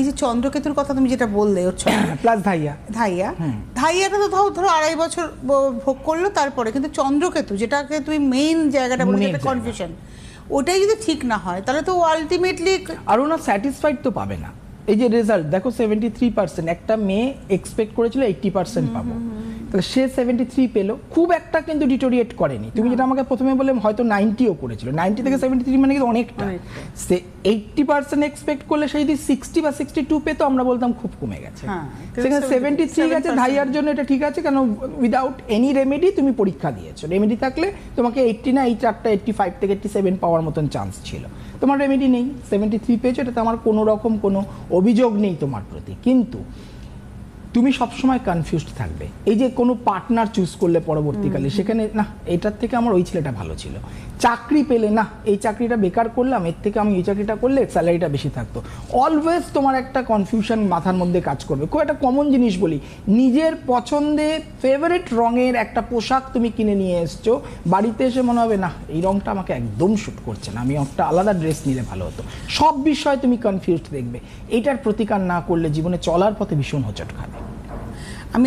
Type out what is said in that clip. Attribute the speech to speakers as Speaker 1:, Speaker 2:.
Speaker 1: যে চন্দ্রকেতুর কথা তুমি যেটা বললে ওর
Speaker 2: প্লাস ধাইয়া
Speaker 1: ধাইয়াটা তো ধরো 2.5 বছর ভোগ করলো, তারপরে কিন্তু চন্দ্রকেতু যেটাকে তুমি মেইন জায়গাটা বলে একটা কনফিউশন, ওটাই যদি ঠিক না হয় তাহলে তো আলটিমেটলি
Speaker 2: আরও না স্যাটিসফাইড তো পাবে না। এই যে রেজাল্ট দেখো 73%, একটা মেয়ে এক্সপেক্ট করেছিল 80% পাবো, তাহলে সে 73 পেলো, খুব একটা কিন্তু ডিটোরিয়েট করেনি। তুমি যেটা আমাকে প্রথমে বলে হয়তো 90ও করেছিল, 90 থেকে 73 মানে কিন্তু অনেকটা। সে 80% এক্সপেক্ট করলে সেই যদি 60 বা 62 পেতো আমরা বলতাম খুব কমে গেছে। সেখানে 73 গেছে, ধাইয়ার জন্য এটা ঠিক আছে, কারণ উইদাউট এনি রেমেডি তুমি পরীক্ষা দিয়েছো। রেমেডি থাকলে তোমাকে 80 না এই 4টা 85 থেকে 87 পাওয়ার মতন চান্স ছিল, তোমার রেমেডি নেই, 73 পেয়েছো, এটাতে আমার কোনো রকম কোনো অভিযোগ নেই তোমার প্রতি। কিন্তু তুমি সবসময় কনফিউজড থাকবে, এই যে কোনো পার্টনার চুজ করলে পরবর্তীকালে সেখানে না এটার থেকে আমার ওই ছেলেটা ভালো ছিল, চাকরি পেলে না এই চাকরিটা বেকার করলাম, এর থেকে আমি এই চাকরিটা করলে স্যালারিটা বেশি থাকতো। অলওয়েজ তোমার একটা কনফিউশন মাথার মধ্যে কাজ করবে। খুব একটা কমন জিনিস বলি, নিজের পছন্দে ফেভারিট রঙের একটা পোশাক তুমি কিনে নিয়ে এসছো, বাড়িতে এসে মনে হবে না এই রঙটা আমাকে একদম শ্যুট করছে না, আমি একটা আলাদা ড্রেস নিলে ভালো হতো। সব বিষয়ে তুমি কনফিউজড দেখবে। এটার প্রতিকার না করলে জীবনে চলার পথে ভীষণ হোঁচট খাবে।